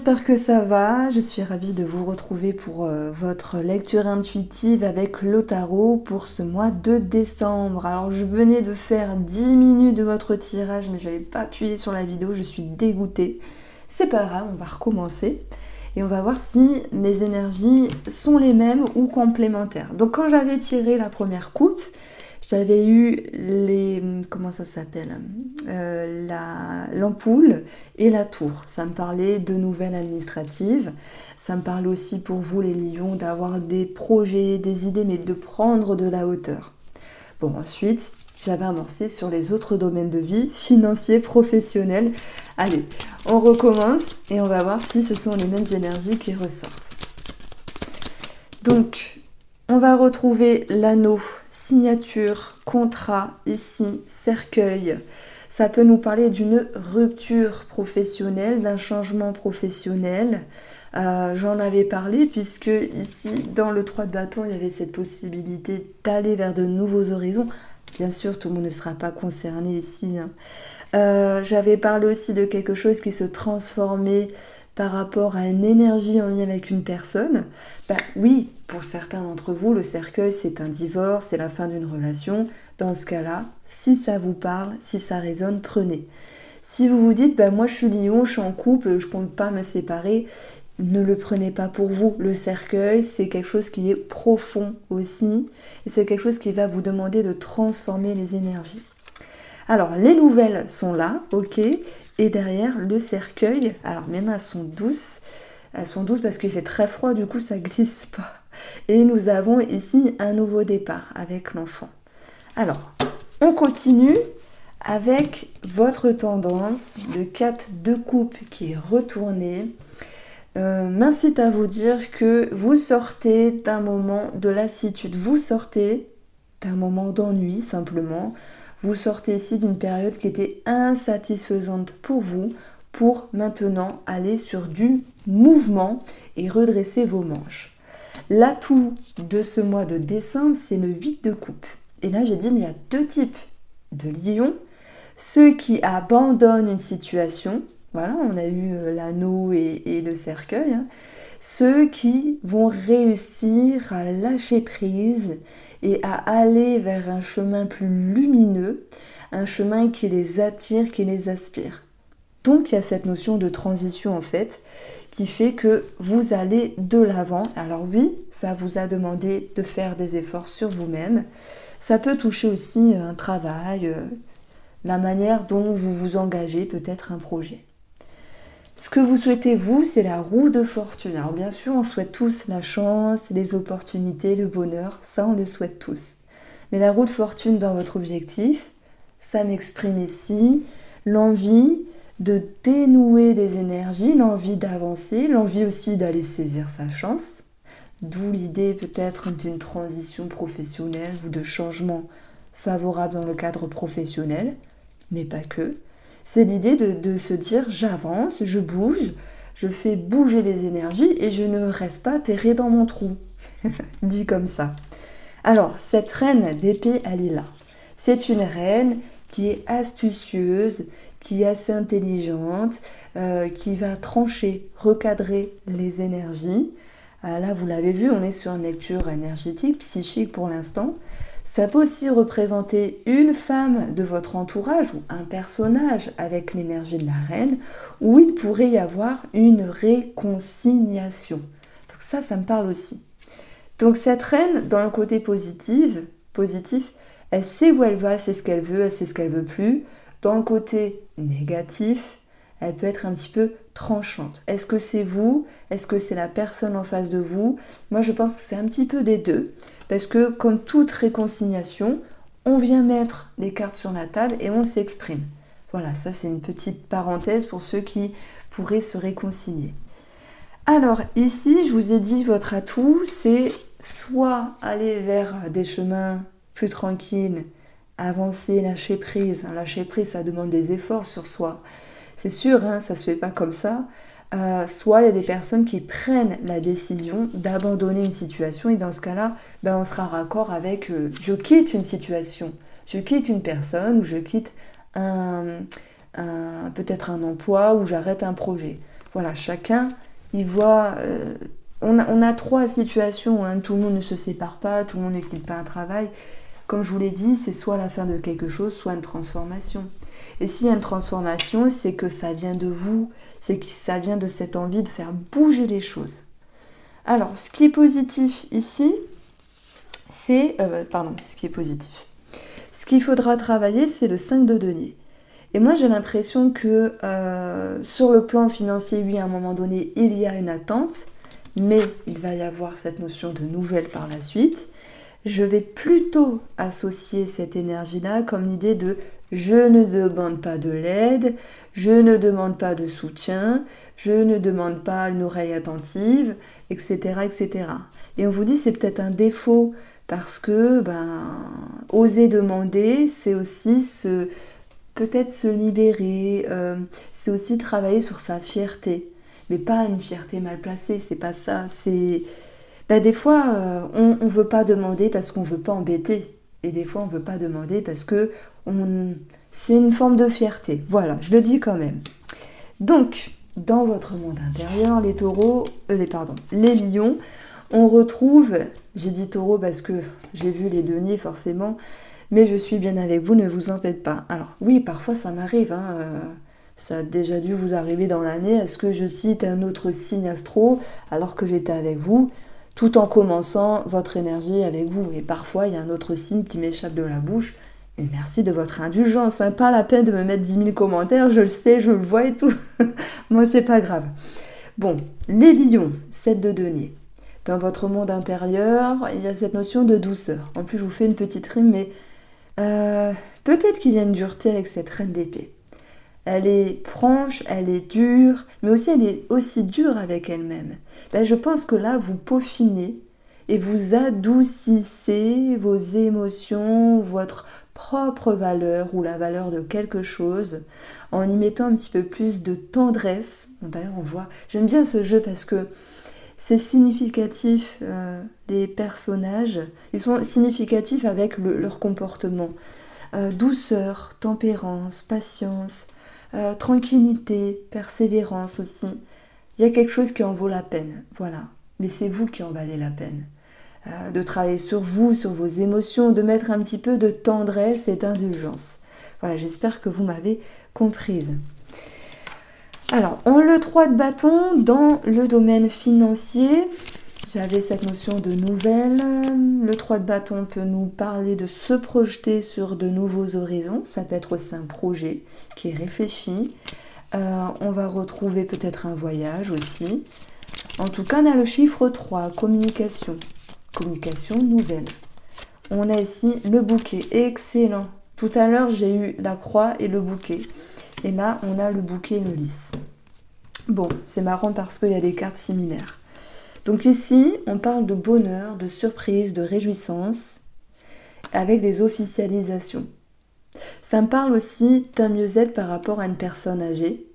j'espère que ça va. Je suis ravie de vous retrouver pour votre lecture intuitive avec le tarot pour ce mois de décembre. Alors je venais de faire 10 minutes de votre tirage mais je n'avais pas appuyé sur la vidéo, je suis dégoûtée. C'est pas grave, on va recommencer et on va voir si les énergies sont les mêmes ou complémentaires. Donc quand j'avais tiré la première coupe, j'avais eu les... comment ça s'appelle l'ampoule et la tour. Ça me parlait de nouvelles administratives. Ça me parlait aussi pour vous les lions d'avoir des projets, des idées, mais de prendre de la hauteur. Bon, ensuite, j'avais amorcé sur les autres domaines de vie, financiers, professionnels. Allez, on recommence et on va voir si ce sont les mêmes énergies qui ressortent. Donc, on va retrouver l'anneau, signature, contrat, ici, cercueil. Ça peut nous parler d'une rupture professionnelle, d'un changement professionnel. J'en avais parlé puisque ici, dans le 3 de bâton, il y avait cette possibilité d'aller vers de nouveaux horizons. Bien sûr, tout le monde ne sera pas concerné ici. J'avais parlé aussi de quelque chose qui se transformait par rapport à une énergie en lien avec une personne. Oui, pour certains d'entre vous, le cercueil, c'est un divorce, c'est la fin d'une relation. Dans ce cas-là, si ça vous parle, si ça résonne, prenez. Si vous vous dites, moi je suis lion, je suis en couple, je ne compte pas me séparer, ne le prenez pas pour vous. Le cercueil, c'est quelque chose qui est profond aussi, et c'est quelque chose qui va vous demander de transformer les énergies. Alors, les nouvelles sont là, ok, et derrière, le cercueil, alors même elles sont douces parce qu'il fait très froid, du coup ça glisse pas. Et nous avons ici un nouveau départ avec l'enfant. Alors, on continue avec votre tendance, le 4 de coupe qui est retourné. M'incite à vous dire que vous sortez d'un moment de lassitude, vous sortez d'un moment d'ennui simplement. Vous sortez ici d'une période qui était insatisfaisante pour vous, pour maintenant aller sur du mouvement et redresser vos manches. L'atout de ce mois de décembre, c'est le 8 de coupe. Et là, j'ai dit, il y a deux types de lions. Ceux qui abandonnent une situation, voilà, on a eu l'anneau et le cercueil. Ceux qui vont réussir à lâcher prise et à aller vers un chemin plus lumineux, un chemin qui les attire, qui les aspire. Donc il y a cette notion de transition en fait, qui fait que vous allez de l'avant. Alors oui, ça vous a demandé de faire des efforts sur vous-même. Ça peut toucher aussi un travail, la manière dont vous vous engagez, peut-être un projet. Ce que vous souhaitez, vous, c'est la roue de fortune. Alors bien sûr, on souhaite tous la chance, les opportunités, le bonheur, ça on le souhaite tous. Mais la roue de fortune dans votre objectif, ça m'exprime ici l'envie de dénouer des énergies, l'envie d'avancer, l'envie aussi d'aller saisir sa chance. D'où l'idée peut-être d'une transition professionnelle ou de changement favorable dans le cadre professionnel, mais pas que. C'est l'idée de se dire j'avance, je bouge, je fais bouger les énergies et je ne reste pas terré dans mon trou. Dit comme ça. Alors, cette reine d'épée, elle est là. C'est une reine qui est astucieuse, qui est assez intelligente, qui va trancher, recadrer les énergies. Là, vous l'avez vu, on est sur une lecture énergétique, psychique pour l'instant. Ça peut aussi représenter une femme de votre entourage ou un personnage avec l'énergie de la reine où il pourrait y avoir une réconciliation. Donc ça me parle aussi. Donc cette reine, dans le côté positif, elle sait où elle va, elle sait ce qu'elle veut, elle sait ce qu'elle veut plus. Dans le côté négatif, elle peut être un petit peu tranchante. Est-ce que c'est vous? Est-ce que c'est la personne en face de vous? Moi, je pense que c'est un petit peu des deux. Parce que, comme toute réconciliation, on vient mettre les cartes sur la table et on s'exprime. Voilà, ça c'est une petite parenthèse pour ceux qui pourraient se réconcilier. Alors, ici, je vous ai dit, votre atout, c'est soit aller vers des chemins plus tranquilles, avancer, lâcher prise. Lâcher prise, ça demande des efforts sur soi. C'est sûr, ça ne se fait pas comme ça. Soit il y a des personnes qui prennent la décision d'abandonner une situation et dans ce cas-là, on sera raccord avec je quitte une situation, je quitte une personne ou je quitte peut-être un emploi ou j'arrête un projet. voilà, chacun, il voit... on a trois situations, hein. Tout le monde ne se sépare pas, tout le monde ne quitte pas un travail. Comme je vous l'ai dit, c'est soit la fin de quelque chose, soit une transformation. Et s'il y a une transformation, c'est que ça vient de vous, c'est que ça vient de cette envie de faire bouger les choses. Alors, ce qui est positif ici, c'est... ce qui est positif. Ce qu'il faudra travailler, c'est le 5 de denier. Et moi, j'ai l'impression que sur le plan financier, oui, à un moment donné, il y a une attente, mais il va y avoir cette notion de nouvelle par la suite. Je vais plutôt associer cette énergie-là comme l'idée de je ne demande pas de l'aide, je ne demande pas de soutien, je ne demande pas une oreille attentive, etc., etc. Et on vous dit c'est peut-être un défaut parce que oser demander, c'est aussi peut-être se libérer, c'est aussi travailler sur sa fierté. Mais pas une fierté mal placée, c'est pas ça. C'est des fois, on ne veut pas demander parce qu'on ne veut pas embêter. Et des fois, on ne veut pas demander parce que c'est une forme de fierté. Voilà, je le dis quand même. Donc, dans votre monde intérieur, les taureaux, les lions, on retrouve, j'ai dit taureau parce que j'ai vu les deniers forcément, mais je suis bien avec vous, ne vous en faites pas. Alors oui, parfois ça m'arrive, ça a déjà dû vous arriver dans l'année, est-ce que je cite un autre signe astro alors que j'étais avec vous, tout en commençant votre énergie avec vous. Et parfois, il y a un autre signe qui m'échappe de la bouche. Et merci de votre indulgence, pas la peine de me mettre 10 000 commentaires, je le sais, je le vois et tout. Moi, c'est pas grave. Bon, les lions, 7 de denier. Dans votre monde intérieur, il y a cette notion de douceur. En plus, je vous fais une petite rime, mais peut-être qu'il y a une dureté avec cette reine d'épée. Elle est franche, elle est dure, mais aussi elle est aussi dure avec elle-même. Je pense que là, vous peaufinez et vous adoucissez vos émotions, votre propre valeur ou la valeur de quelque chose en y mettant un petit peu plus de tendresse. D'ailleurs, on voit, j'aime bien ce jeu parce que c'est significatif, les personnages, ils sont significatifs avec leur comportement. Douceur, tempérance, patience, tranquillité, persévérance aussi. Il y a quelque chose qui en vaut la peine, voilà. Mais c'est vous qui en valez la peine. De travailler sur vous, sur vos émotions, de mettre un petit peu de tendresse et d'indulgence. Voilà, j'espère que vous m'avez comprise. Alors, le 3 de bâton dans le domaine financier. J'avais cette notion de nouvelle. Le 3 de bâton peut nous parler de se projeter sur de nouveaux horizons. Ça peut être aussi un projet qui est réfléchi. On va retrouver peut-être un voyage aussi. En tout cas, on a le chiffre 3, communication. Communication nouvelle. On a ici le bouquet. Excellent. Tout à l'heure, j'ai eu la croix et le bouquet. Et là, on a le bouquet et le lys. Bon, c'est marrant parce qu'il y a des cartes similaires. Donc ici, on parle de bonheur, de surprise, de réjouissance, avec des officialisations. Ça me parle aussi d'un mieux-être par rapport à une personne âgée,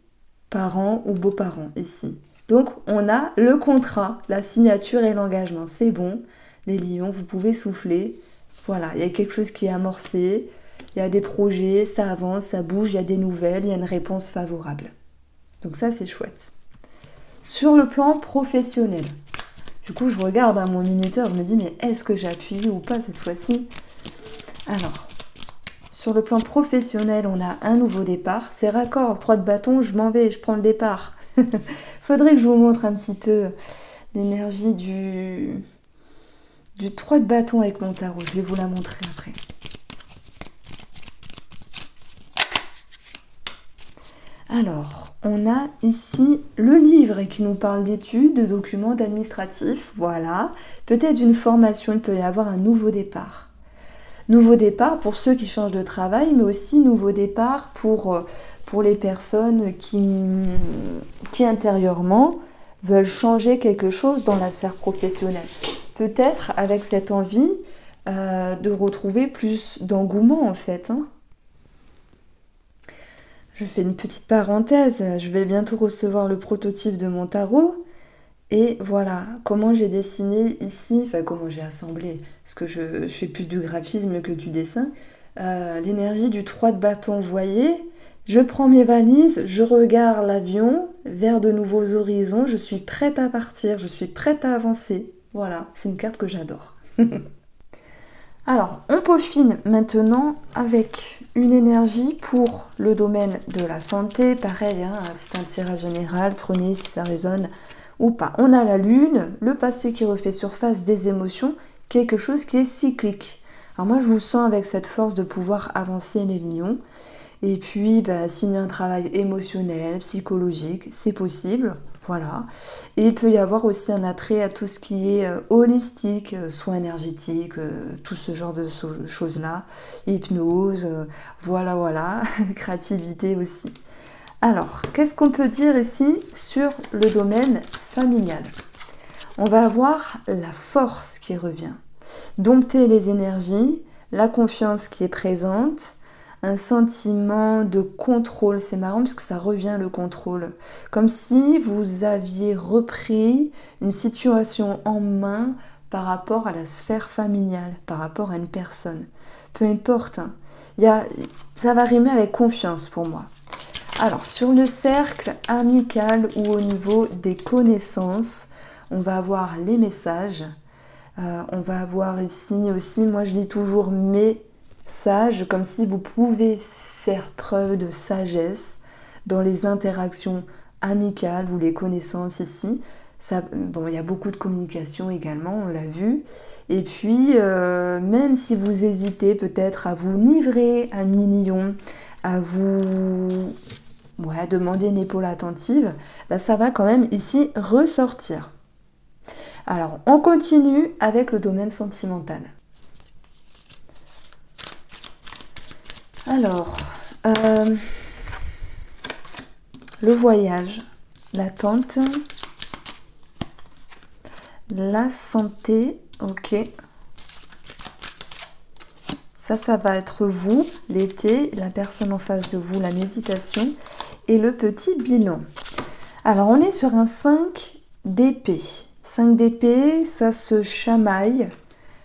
parents ou beaux-parents ici. Donc on a le contrat, la signature et l'engagement. C'est bon, les lions, vous pouvez souffler. Voilà, il y a quelque chose qui est amorcé, il y a des projets, ça avance, ça bouge, il y a des nouvelles, il y a une réponse favorable. Donc ça, c'est chouette. Sur le plan professionnel, du coup, je regarde à mon minuteur, je me dis, mais est-ce que j'ai appuyé ou pas cette fois-ci? Alors, sur le plan professionnel, on a un nouveau départ. C'est raccord, 3 de bâton, je m'en vais, je prends le départ. Faudrait que je vous montre un petit peu l'énergie du 3 de bâton avec mon tarot. Je vais vous la montrer après. Alors, on a ici le livre qui nous parle d'études, de documents administratifs, voilà. Peut-être une formation, il peut y avoir un nouveau départ. Nouveau départ pour ceux qui changent de travail, mais aussi nouveau départ pour les personnes qui intérieurement veulent changer quelque chose dans la sphère professionnelle. Peut-être avec cette envie de retrouver plus d'engouement en fait. Je fais une petite parenthèse, je vais bientôt recevoir le prototype de mon tarot. Et voilà, comment j'ai dessiné ici, enfin comment j'ai assemblé, parce que je fais plus du graphisme que du dessin, l'énergie du 3 de bâton, vous voyez, Je prends mes valises, je regarde l'avion vers de nouveaux horizons, je suis prête à partir, je suis prête à avancer. Voilà, c'est une carte que j'adore. Alors, on peaufine maintenant avec une énergie pour le domaine de la santé. Pareil, hein, c'est un tirage général, prenez si ça résonne ou pas. On a la lune, le passé qui refait surface, des émotions, quelque chose qui est cyclique. Alors moi, je vous sens avec cette force de pouvoir avancer les lions. Et puis, s'il y a un travail émotionnel, psychologique, c'est possible. Voilà. Et il peut y avoir aussi un attrait à tout ce qui est holistique, soins énergétiques, tout ce genre de choses-là. Hypnose, voilà. Créativité aussi. Alors, qu'est-ce qu'on peut dire ici sur le domaine familial? On va avoir la force qui revient. Dompter les énergies, la confiance qui est présente, un sentiment de contrôle. C'est marrant parce que ça revient le contrôle. Comme si vous aviez repris une situation en main par rapport à la sphère familiale, par rapport à une personne. Peu importe, hein. Ça va rimer avec confiance pour moi. Alors, sur le cercle amical ou au niveau des connaissances, on va avoir les messages. On va avoir ici aussi, moi je lis toujours mes sages, comme si vous pouvez faire preuve de sagesse dans les interactions amicales ou les connaissances ici. Bon, il y a beaucoup de communication également, on l'a vu. Et puis, même si vous hésitez peut-être à vous livrer à million, à vous demander une épaule attentive, ça va quand même ici ressortir. Alors, on continue avec le domaine sentimental. Alors, le voyage, l'attente, la santé, ok. Ça va être vous, l'été, la personne en face de vous, la méditation et le petit bilan. Alors, on est sur un 5 d'épée. 5 d'épée, ça se chamaille,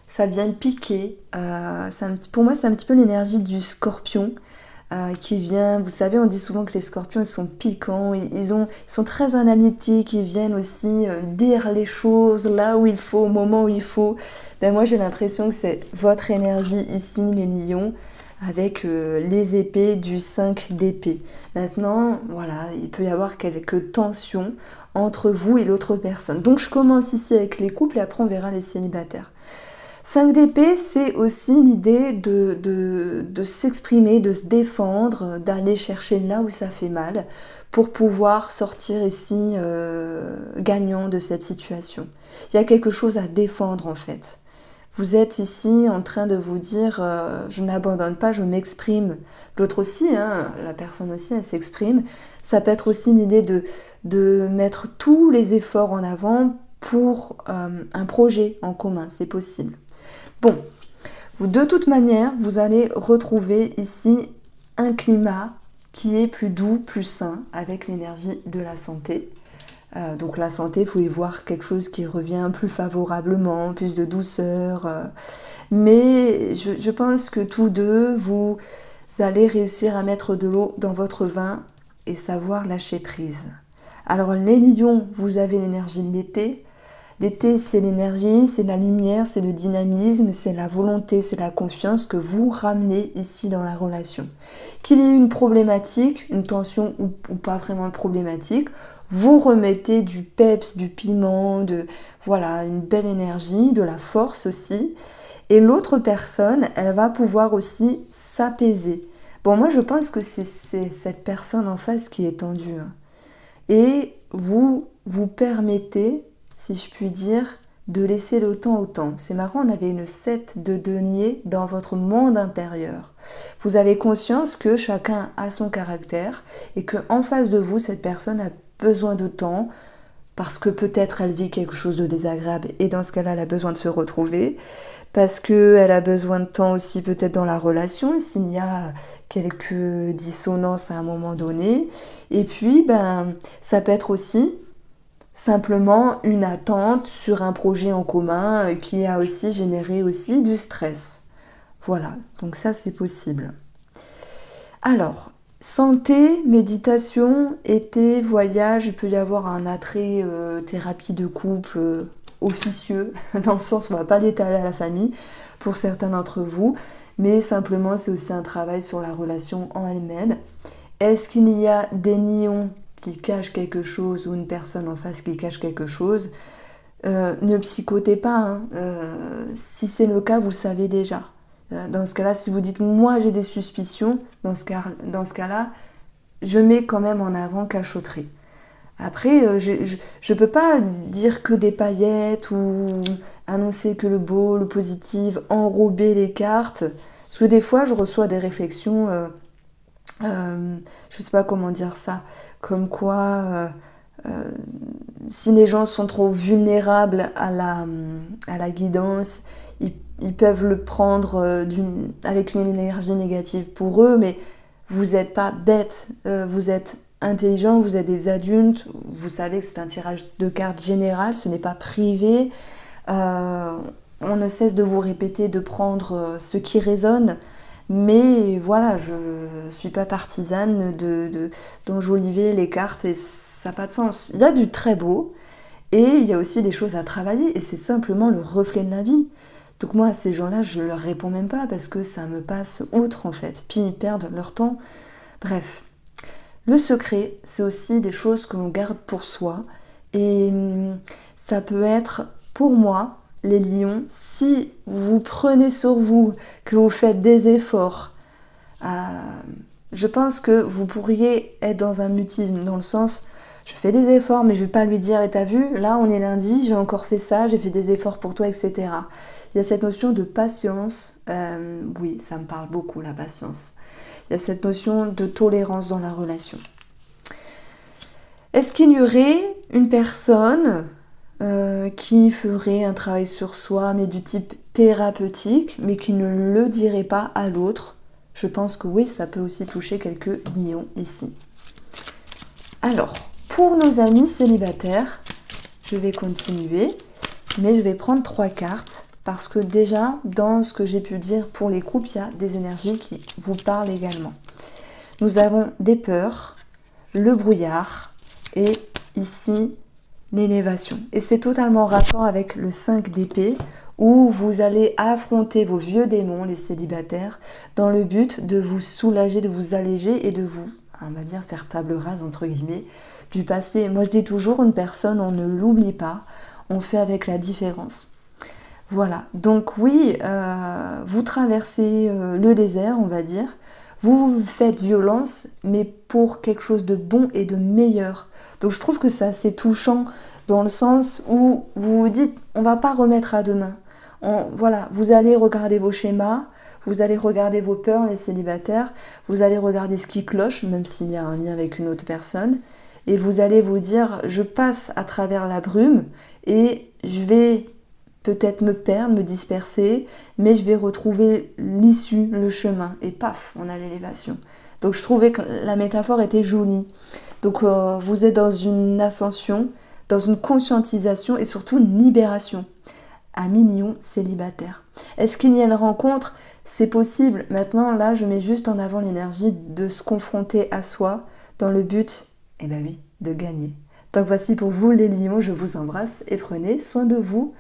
ça vient piquer. Pour moi, c'est un petit peu l'énergie du scorpion qui vient. Vous savez, on dit souvent que les scorpions, ils sont piquants, ils sont très analytiques, ils viennent aussi dire les choses là où il faut, au moment où il faut. Moi, j'ai l'impression que c'est votre énergie ici, les lions, avec les épées du 5 d'épée. Maintenant, voilà, il peut y avoir quelques tensions entre vous et l'autre personne. Donc, je commence ici avec les couples et après, on verra les célibataires. 5 d'épée, c'est aussi l'idée de s'exprimer, de se défendre, d'aller chercher là où ça fait mal pour pouvoir sortir ici gagnant de cette situation. Il y a quelque chose à défendre en fait. Vous êtes ici en train de vous dire je n'abandonne pas, je m'exprime. L'autre aussi, hein, la personne aussi, elle s'exprime. Ça peut être aussi l'idée de mettre tous les efforts en avant pour un projet en commun, c'est possible. Bon, de toute manière, vous allez retrouver ici un climat qui est plus doux, plus sain, avec l'énergie de la santé. Donc la santé, il faut y voir quelque chose qui revient plus favorablement, plus de douceur. Mais je pense que tous deux, vous allez réussir à mettre de l'eau dans votre vin et savoir lâcher prise. Alors les lions, vous avez l'énergie de l'été. L'été, c'est l'énergie, c'est la lumière, c'est le dynamisme, c'est la volonté, c'est la confiance que vous ramenez ici dans la relation. Qu'il y ait une problématique, une tension ou pas vraiment de problématique, vous remettez du peps, du piment, voilà, une belle énergie, de la force aussi. Et l'autre personne, elle va pouvoir aussi s'apaiser. Bon, moi, je pense que c'est cette personne en face qui est tendue. Hein. Et vous permettez, si je puis dire, de laisser le temps au temps. C'est marrant, on avait une 7 de denier dans votre monde intérieur. Vous avez conscience que chacun a son caractère et qu'en face de vous, cette personne a besoin de temps parce que peut-être elle vit quelque chose de désagréable et dans ce cas-là, elle a besoin de se retrouver. Parce qu'elle a besoin de temps aussi peut-être dans la relation, s'il y a quelques dissonances à un moment donné. Et puis, ça peut être aussi simplement une attente sur un projet en commun qui a aussi généré aussi du stress. Voilà, donc ça c'est possible. Alors, Santé, méditation, été, voyage, il peut y avoir un attrait thérapie de couple officieux, dans le sens où on ne va pas l'étaler à la famille pour certains d'entre vous, mais simplement c'est aussi un travail sur la relation en elle-même. Est-ce qu'il y a des nions qui cachent quelque chose ou une personne en face qui cache quelque chose? Ne psychotez pas, hein. Si c'est le cas, vous le savez déjà. Dans ce cas-là, si vous dites moi j'ai des suspicions, dans ce cas-là, je mets quand même en avant cachotterie. Après, je peux pas dire que des paillettes ou annoncer que le beau, le positif, enrober les cartes. Parce que des fois, je reçois des réflexions, je sais pas comment dire ça, comme quoi si les gens sont trop vulnérables à la guidance, ils peuvent le prendre avec une énergie négative pour eux, mais vous n'êtes pas bête, vous êtes intelligent, vous êtes des adultes, vous savez que c'est un tirage de cartes général, ce n'est pas privé. On ne cesse de vous répéter de prendre ce qui résonne, mais voilà, je ne suis pas partisane d'enjoliver les cartes et ça n'a pas de sens. Il y a du très beau et il y a aussi des choses à travailler et c'est simplement le reflet de la vie. Donc moi, à ces gens-là, je leur réponds même pas parce que ça me passe outre en fait. Puis ils perdent leur temps. Bref, le secret, c'est aussi des choses que l'on garde pour soi. Et ça peut être, pour moi, les lions, si vous prenez sur vous, que vous faites des efforts, je pense que vous pourriez être dans un mutisme, dans le sens, je fais des efforts, mais je vais pas lui dire, et t'as vu, là on est lundi, j'ai encore fait ça, j'ai fait des efforts pour toi, etc. Il y a cette notion de patience, oui, ça me parle beaucoup la patience. Il y a cette notion de tolérance dans la relation. Est-ce qu'il y aurait une personne qui ferait un travail sur soi, mais du type thérapeutique, mais qui ne le dirait pas à l'autre? Je pense que oui, ça peut aussi toucher quelques lions ici. Alors, pour nos amis célibataires, je vais continuer, mais je vais prendre 3 cartes, parce que déjà, dans ce que j'ai pu dire pour les couples, il y a des énergies qui vous parlent également. Nous avons des peurs, le brouillard, et ici, l'élévation. Et c'est totalement en rapport avec le 5 d'épée, où vous allez affronter vos vieux démons, les célibataires, dans le but de vous soulager, de vous alléger et de vous, on va dire, faire table rase, entre guillemets, du passé. Moi, je dis toujours, une personne, on ne l'oublie pas, on fait avec la différence. Voilà, donc oui, vous traversez le désert, on va dire, vous faites violence, mais pour quelque chose de bon et de meilleur. Donc je trouve que c'est assez touchant dans le sens où vous vous dites, on va pas remettre à demain. Voilà, vous allez regarder vos schémas, vous allez regarder vos peurs, les célibataires, vous allez regarder ce qui cloche, même s'il y a un lien avec une autre personne, et vous allez vous dire, je passe à travers la brume et je vais peut-être me perdre, me disperser, mais je vais retrouver l'issue, le chemin, et paf, on a l'élévation. Donc je trouvais que la métaphore était jolie. Donc vous êtes dans une ascension, dans une conscientisation et surtout une libération. Amis lions célibataires. Est-ce qu'il y a une rencontre? C'est possible. Maintenant, là, je mets juste en avant l'énergie de se confronter à soi dans le but, eh ben oui, de gagner. Donc voici pour vous les lions, je vous embrasse et prenez soin de vous.